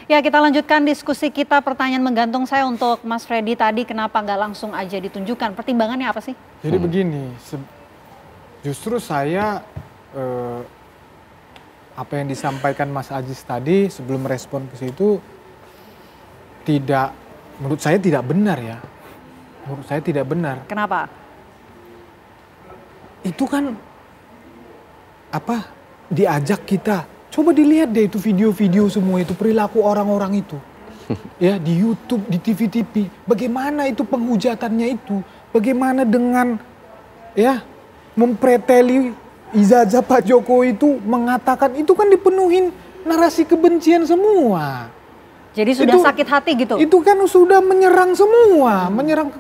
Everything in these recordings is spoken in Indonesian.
Ya, kita lanjutkan diskusi kita. Pertanyaan menggantung saya untuk Mas Freddy tadi, kenapa nggak langsung aja ditunjukkan? Pertimbangannya apa sih? Jadi begini, justru saya apa yang disampaikan Mas Ajis tadi sebelum respon ke situ menurut saya tidak benar ya. Menurut saya tidak benar. Kenapa? Itu kan diajak kita. Coba dilihat deh itu video-video semua itu, perilaku orang-orang itu. Ya, di YouTube, di TV-TV. Bagaimana itu penghujatannya itu? Bagaimana dengan mempreteli ijazah Pak Jokowi itu mengatakan itu kan dipenuhin narasi kebencian semua. Jadi sudah sakit hati gitu? Itu kan sudah menyerang semua, menyerang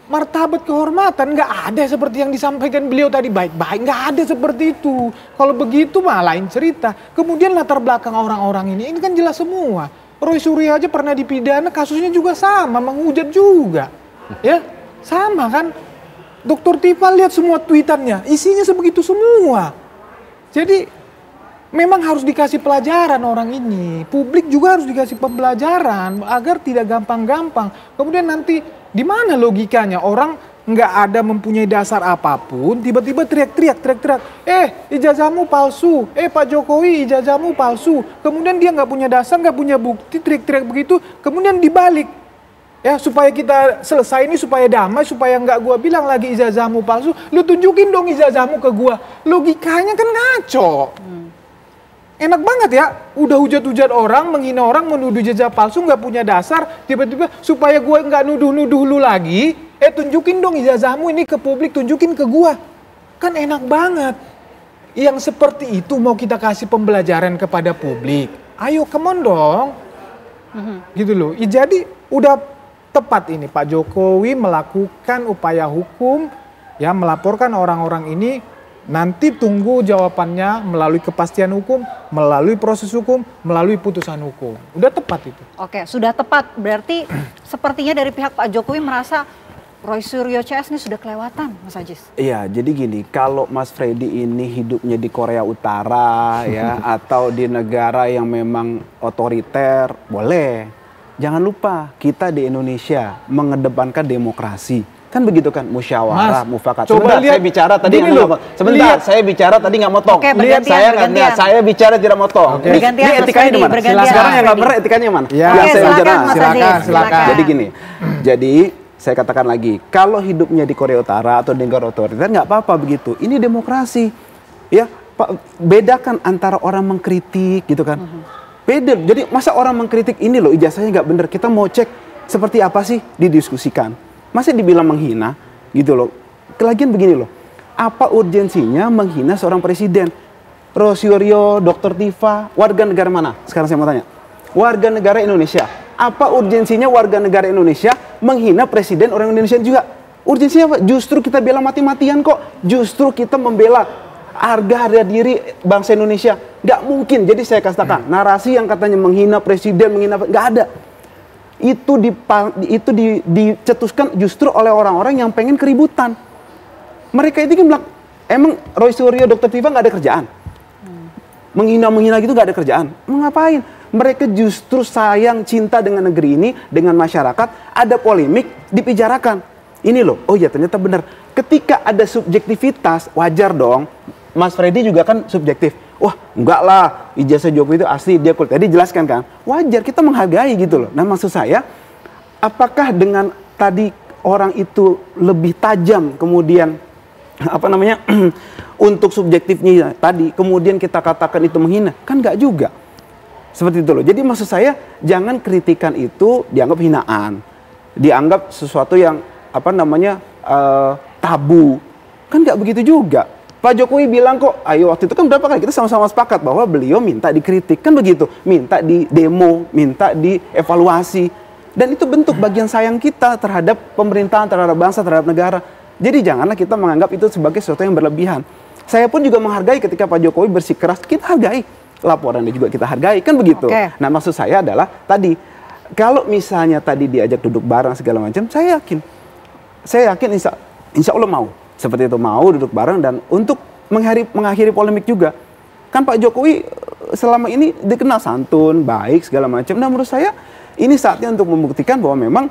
martabat kehormatan. Nggak ada seperti yang disampaikan beliau tadi baik-baik, nggak ada seperti itu. Kalau begitu mah lain cerita. Kemudian latar belakang orang-orang ini kan jelas semua. Roy Suryo aja pernah dipidana, kasusnya juga sama, menghujat juga. Ya, sama kan. Dr. Tifa lihat semua tweetannya, isinya sebegitu semua. Jadi memang harus dikasih pelajaran orang ini. Publik juga harus dikasih pembelajaran agar tidak gampang-gampang. Kemudian nanti di mana logikanya orang nggak ada mempunyai dasar apapun, tiba-tiba teriak-teriak, ijazahmu palsu, Pak Jokowi ijazahmu palsu. Kemudian dia nggak punya dasar, nggak punya bukti, teriak-teriak begitu. Kemudian dibalik, ya supaya kita selesai ini, supaya damai, supaya nggak gua bilang lagi ijazahmu palsu, lu tunjukin dong ijazahmu ke gua. Logikanya kan ngaco. Enak banget ya, udah hujat-hujat orang, menghina orang, menuduh ijazah palsu, nggak punya dasar, tiba-tiba supaya gue nggak nuduh-nuduh lu lagi, tunjukin dong ijazahmu ini ke publik, tunjukin ke gue. Kan enak banget. Yang seperti itu mau kita kasih pembelajaran kepada publik. Ayo, come on dong. Gitu loh. Jadi udah tepat ini Pak Jokowi melakukan upaya hukum, ya melaporkan orang-orang ini. Nanti tunggu jawabannya melalui kepastian hukum, melalui proses hukum, melalui putusan hukum. Udah tepat itu. Oke, sudah tepat. Berarti sepertinya dari pihak Pak Jokowi merasa Roy Suryo CS ini sudah kelewatan, Mas Ajis. Iya, jadi gini, kalau Mas Freddy ini hidupnya di Korea Utara ya atau di negara yang memang otoriter, boleh. Jangan lupa kita di Indonesia mengedepankan demokrasi. Kan begitu kan, musyawarah, mufakat. Coba lihat, saya bicara tadi saya bicara tadi nggak motong. Oke, saya bicara tidak motong. Oke. Ini etikanya di mana? Sekarang yang nggak benar etikanya mana? Ya, oke, silakan. Jadi gini, saya katakan lagi, kalau hidupnya di Korea Utara atau di negara otoriter nggak apa-apa begitu. Ini demokrasi, ya. Bedakan antara orang mengkritik gitu kan. Beda. Jadi masa orang mengkritik ini loh ijazahnya nggak benar, kita mau cek seperti apa sih, didiskusikan. Masih dibilang menghina gitu loh. Lagian begini loh, apa urgensinya menghina seorang presiden? Roy Suryo, Dr. Tifa, warga negara mana? Sekarang saya mau tanya. Warga negara Indonesia. Apa urgensinya warga negara Indonesia menghina presiden orang Indonesia juga? Urgensinya apa? Justru kita bela mati-matian kok. Justru kita membela harga diri bangsa Indonesia. Nggak mungkin. Jadi saya katakan, narasi yang katanya menghina presiden, nggak ada. Itu dicetuskan justru oleh orang-orang yang pengen keributan. Mereka itu kan bilang, emang Roy Suryo, Dr. Tifa nggak ada kerjaan? Menghina gitu nggak ada kerjaan? Mau ngapain? Mereka justru sayang, cinta dengan negeri ini, dengan masyarakat, ada polemik, dibicarakan. Ini loh, oh ya ternyata benar. Ketika ada subjektivitas, wajar dong. Mas Freddy juga kan subjektif. Wah, enggak lah, ijazah Jokowi itu asli, dia kuliah. Tadi jelaskan kan, wajar kita menghargai gitu loh. Nah maksud saya, apakah dengan tadi orang itu lebih tajam kemudian untuk subjektifnya tadi, kemudian kita katakan itu menghina, kan enggak juga. Seperti itu loh. Jadi maksud saya, jangan kritikan itu dianggap hinaan, dianggap sesuatu yang tabu, kan enggak begitu juga. Pak Jokowi bilang kok, ayo waktu itu kan berapa kali kita sama-sama sepakat bahwa beliau minta dikritik, kan begitu, minta di demo, minta dievaluasi, dan itu bentuk bagian sayang kita terhadap pemerintahan, terhadap bangsa, terhadap negara. Jadi janganlah kita menganggap itu sebagai sesuatu yang berlebihan. Saya pun juga menghargai ketika Pak Jokowi bersikeras, kita hargai, laporannya juga kita hargai, kan begitu. Nah maksud saya adalah tadi, kalau misalnya tadi diajak duduk bareng segala macam, saya yakin insya Allah mau. Seperti itu, mau duduk bareng dan untuk mengakhiri polemik juga. Kan Pak Jokowi selama ini dikenal santun, baik segala macam. Nah menurut saya ini saatnya untuk membuktikan bahwa memang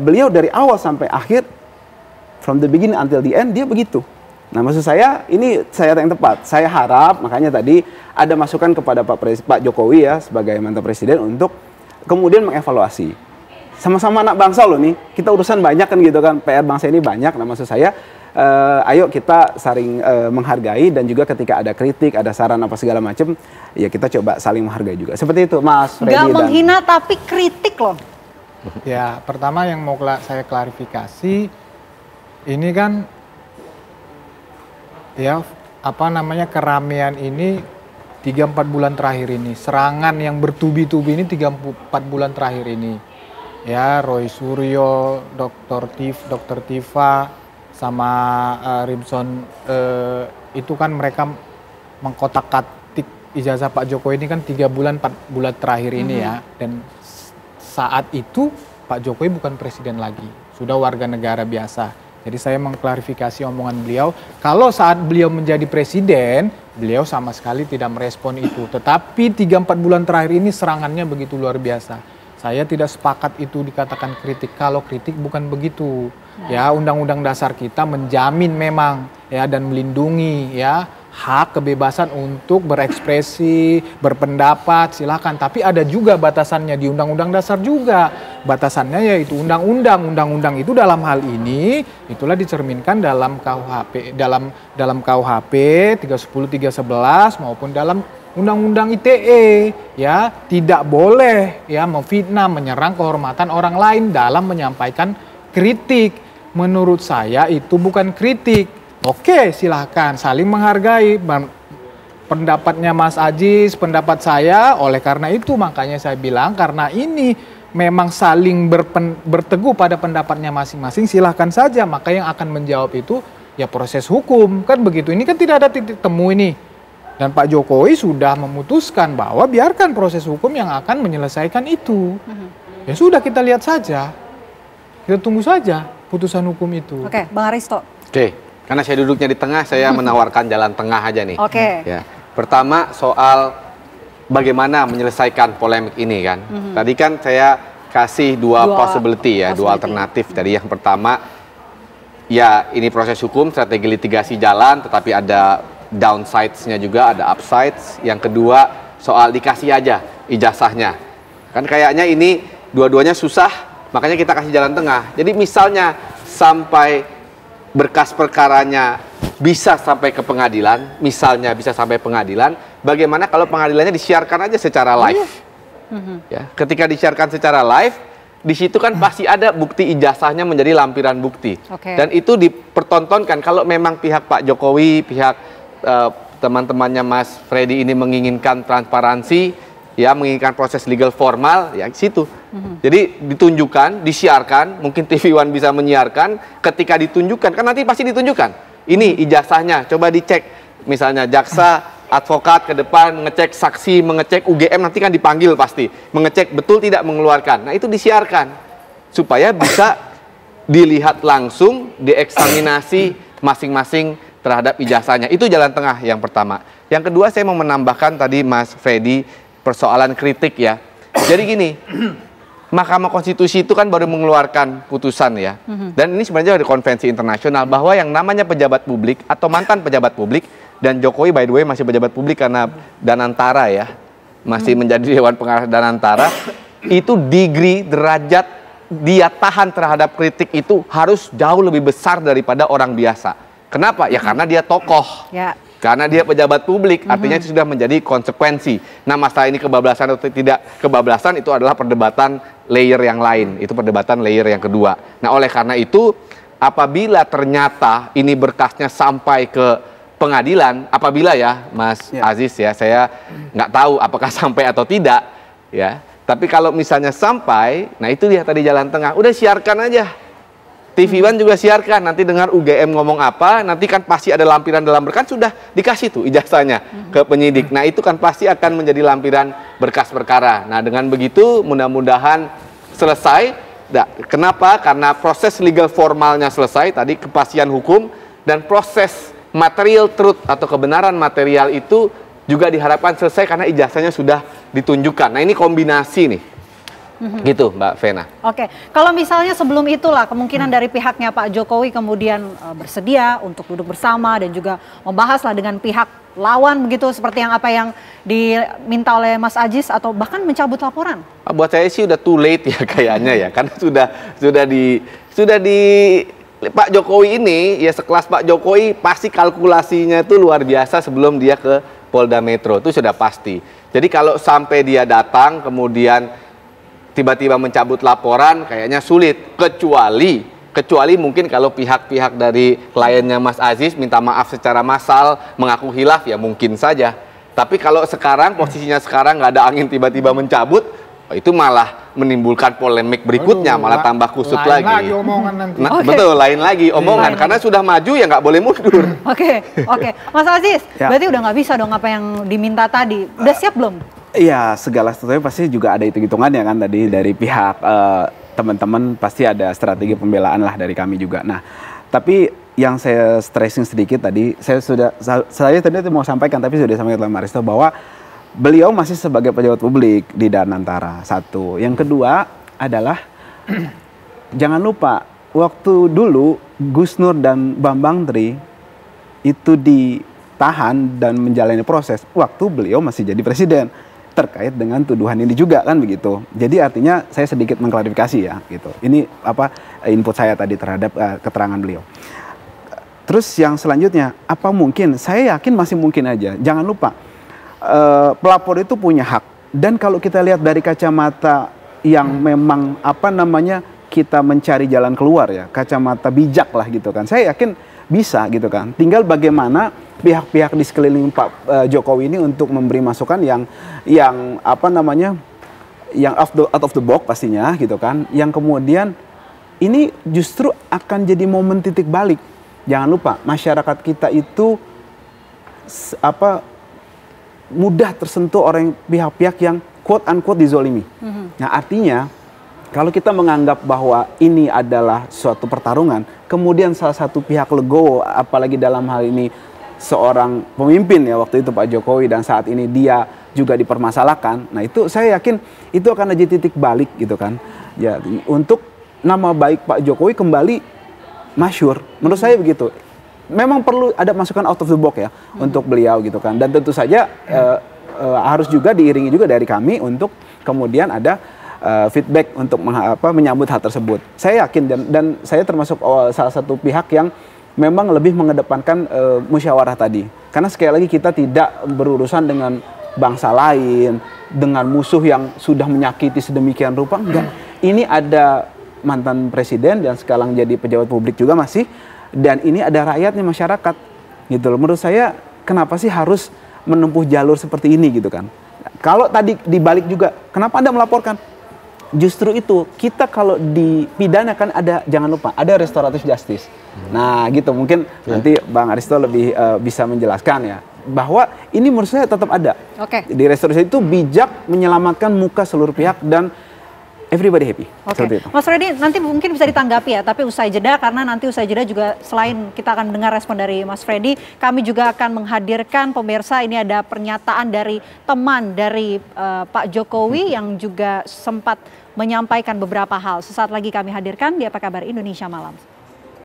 beliau dari awal sampai akhir, from the beginning until the end dia begitu. Nah maksud saya ini saya yang tepat. Saya harap makanya tadi ada masukan kepada Pak Jokowi ya sebagai mantan presiden untuk kemudian mengevaluasi. Sama-sama anak bangsa loh nih, kita urusan banyak kan gitu kan, PR bangsa ini banyak. Nah maksud saya ayo kita saling menghargai dan juga ketika ada kritik, ada saran apa segala macam, ya kita coba saling menghargai juga. Seperti itu Mas Freddy. Gak menghina tapi kritik loh. Ya pertama yang mau saya klarifikasi, ini kan ya apa namanya keramaian ini 3-4 bulan terakhir ini, serangan yang bertubi-tubi ini 3-4 bulan terakhir ini. Ya Roy Suryo, Dr. Tifa sama Rimson itu kan mereka mengkotak-katik ijazah Pak Jokowi ini kan 3 bulan 4 bulan terakhir ini ya. Dan saat itu Pak Jokowi bukan presiden lagi, sudah warga negara biasa. Jadi saya mengklarifikasi omongan beliau, kalau saat beliau menjadi presiden, beliau sama sekali tidak merespon itu. Tetapi 3-4 bulan terakhir ini serangannya begitu luar biasa. Saya tidak sepakat itu dikatakan kritik, kalau kritik bukan begitu. Ya, Undang-Undang Dasar kita menjamin memang ya dan melindungi ya hak kebebasan untuk berekspresi, berpendapat, silakan. Tapi ada juga batasannya di Undang-Undang Dasar juga. Batasannya yaitu undang-undang. Undang-undang itu dalam hal ini itulah dicerminkan dalam KUHP, dalam KUHP 310, 311 maupun dalam Undang-Undang ITE ya, tidak boleh ya memfitnah, menyerang kehormatan orang lain dalam menyampaikan kritik. Menurut saya itu bukan kritik. Oke, silahkan saling menghargai pendapatnya Mas Aziz, pendapat saya. Oleh karena itu makanya saya bilang karena ini memang saling berteguh pada pendapatnya masing-masing, silahkan saja. Maka yang akan menjawab itu ya proses hukum, kan begitu. Ini kan tidak ada titik temu ini. Dan Pak Jokowi sudah memutuskan bahwa biarkan proses hukum yang akan menyelesaikan itu. Ya sudah, kita lihat saja. Kita tunggu saja putusan hukum itu. Oke, Bang Aristo. Oke. Karena saya duduknya di tengah, saya menawarkan jalan tengah aja nih. Oke. Ya. Pertama soal bagaimana menyelesaikan polemik ini kan. Tadi kan saya kasih dua possibility ya, dua alternatif. Tadi yang pertama, ya ini proses hukum, strategi litigasi jalan, tetapi ada downsides-nya juga, ada upsides. Yang kedua soal dikasih aja ijazahnya. Kan kayaknya ini dua-duanya susah, makanya kita kasih jalan tengah. Jadi misalnya sampai berkas perkaranya bisa sampai ke pengadilan, misalnya bisa sampai pengadilan, bagaimana kalau pengadilannya disiarkan aja secara live? Ya, ketika disiarkan secara live, di situ kan pasti ada bukti ijazahnya menjadi lampiran bukti. Dan itu dipertontonkan kalau memang pihak Pak Jokowi, pihak teman-temannya Mas Freddy ini menginginkan transparansi, ya menginginkan proses legal formal, ya situ. Jadi ditunjukkan, disiarkan, mungkin TV One bisa menyiarkan, ketika ditunjukkan, kan nanti pasti ditunjukkan. Ini ijazahnya, coba dicek. Misalnya jaksa, advokat ke depan, mengecek saksi, mengecek UGM, nanti kan dipanggil pasti. Mengecek betul tidak mengeluarkan. Nah itu disiarkan. Supaya bisa dilihat langsung, dieksaminasi masing-masing terhadap ijazahnya. Itu jalan tengah yang pertama. Yang kedua saya mau menambahkan tadi Mas Freddy, persoalan kritik ya. Jadi gini, Mahkamah Konstitusi itu kan baru mengeluarkan putusan ya. Dan ini sebenarnya ada konvensi internasional bahwa yang namanya pejabat publik atau mantan pejabat publik, dan Jokowi by the way masih pejabat publik karena Danantara ya, masih menjadi Dewan Pengarah Danantara, itu degree derajat dia tahan terhadap kritik itu harus jauh lebih besar daripada orang biasa. Kenapa? Ya karena dia tokoh. Ya. Karena dia pejabat publik, artinya itu sudah menjadi konsekuensi. Nah masalah ini kebablasan atau tidak kebablasan itu adalah perdebatan layer yang lain. Itu perdebatan layer yang kedua. Nah oleh karena itu, apabila ternyata ini berkasnya sampai ke pengadilan, apabila ya Mas Aziz ya, saya nggak tahu apakah sampai atau tidak. Ya. Tapi kalau misalnya sampai, nah itu dia tadi jalan tengah. Udah siarkan aja. TV One juga siarkan, nanti dengar UGM ngomong apa, nanti kan pasti ada lampiran dalam berkas, sudah dikasih tuh ijazahnya ke penyidik. Nah itu kan pasti akan menjadi lampiran berkas perkara. Nah dengan begitu mudah-mudahan selesai. Nah, kenapa? Karena proses legal formalnya selesai, tadi kepastian hukum, dan proses material truth atau kebenaran material itu juga diharapkan selesai karena ijazahnya sudah ditunjukkan. Nah ini kombinasi nih. Gitu Mbak Vena. Oke, kalau misalnya sebelum itulah kemungkinan dari pihaknya Pak Jokowi kemudian bersedia untuk duduk bersama dan juga membahas lah dengan pihak lawan begitu seperti yang apa yang diminta oleh Mas Ajis atau bahkan mencabut laporan. Buat saya sih udah too late ya kayaknya ya, karena sudah di Pak Jokowi ini ya sekelas Pak Jokowi pasti kalkulasinya itu luar biasa sebelum dia ke Polda Metro, itu sudah pasti. Jadi kalau sampai dia datang kemudian tiba-tiba mencabut laporan kayaknya sulit, kecuali mungkin kalau pihak-pihak dari kliennya Mas Aziz minta maaf secara massal, mengaku hilaf ya mungkin saja. Tapi kalau sekarang posisinya sekarang nggak ada angin tiba-tiba mencabut, itu malah menimbulkan polemik berikutnya, malah tambah kusut lain lagi. Omongan nanti. Nah, betul, lain lagi omongan karena sudah maju ya nggak boleh mundur. Oke, Mas Aziz, Ya. berarti udah nggak bisa dong apa yang diminta tadi. Udah siap belum? Iya, segala sesuatu pasti juga ada hitung-hitungannya kan tadi dari pihak teman-teman pasti ada strategi pembelaan lah dari kami juga. Nah, tapi yang saya stressing sedikit tadi, saya tadi mau sampaikan tapi sudah disampaikan oleh Maristo bahwa beliau masih sebagai pejabat publik di Danantara, satu. Yang kedua adalah jangan lupa waktu dulu Gus Nur dan Bambang Tri itu ditahan dan menjalani proses waktu beliau masih jadi presiden. Terkait dengan tuduhan ini juga kan begitu. Jadi artinya saya sedikit mengklarifikasi ya gitu. Ini apa input saya tadi terhadap keterangan beliau. Terus yang selanjutnya, apa mungkin? Saya yakin masih mungkin aja. Jangan lupa pelapor itu punya hak. Dan kalau kita lihat dari kacamata yang memang apa namanya kita mencari jalan keluar ya, kacamata bijak lah gitu kan. Saya yakin bisa gitu kan. Tinggal bagaimana pihak-pihak di sekeliling Pak Jokowi ini untuk memberi masukan yang apa namanya yang out of the box pastinya gitu kan. Yang kemudian ini justru akan jadi momen titik balik. Jangan lupa masyarakat kita itu mudah tersentuh orang pihak-pihak yang quote unquote dizolimi. Nah artinya kalau kita menganggap bahwa ini adalah suatu pertarungan, kemudian salah satu pihak legowo, apalagi dalam hal ini seorang pemimpin ya waktu itu Pak Jokowi dan saat ini dia juga dipermasalahkan. Nah itu saya yakin itu akan jadi titik balik gitu kan. Ya untuk nama baik Pak Jokowi kembali masyhur. Menurut saya begitu. Memang perlu ada masukan out of the box ya untuk beliau gitu kan. Dan tentu saja harus juga diiringi juga dari kami untuk kemudian ada feedback untuk menyambut hal tersebut. Saya yakin dan saya termasuk salah satu pihak yang memang lebih mengedepankan musyawarah tadi. Karena sekali lagi kita tidak berurusan dengan bangsa lain, dengan musuh yang sudah menyakiti sedemikian rupa. Enggak. Ini ada mantan presiden dan sekarang jadi pejabat publik juga masih. Dan ini ada rakyatnya, masyarakat. Gitu loh. Menurut saya kenapa sih harus menempuh jalur seperti ini gitu kan. Kalau tadi dibalik juga, kenapa Anda melaporkan? Justru itu, kita kalau dipidana kan ada, jangan lupa, ada restoratif justice. Nah gitu, mungkin nanti Bang Aristo lebih bisa menjelaskan ya. Bahwa ini menurut saya tetap ada. Di restoratif itu bijak menyelamatkan muka seluruh pihak dan everybody happy. Mas Freddy, nanti mungkin bisa ditanggapi ya, tapi usai jeda, karena nanti usai jeda juga selain kita akan mendengar respon dari Mas Freddy, kami juga akan menghadirkan pemirsa, ini ada pernyataan dari teman dari Pak Jokowi yang juga sempat menyampaikan beberapa hal. Sesaat lagi kami hadirkan di Apa Kabar Indonesia Malam.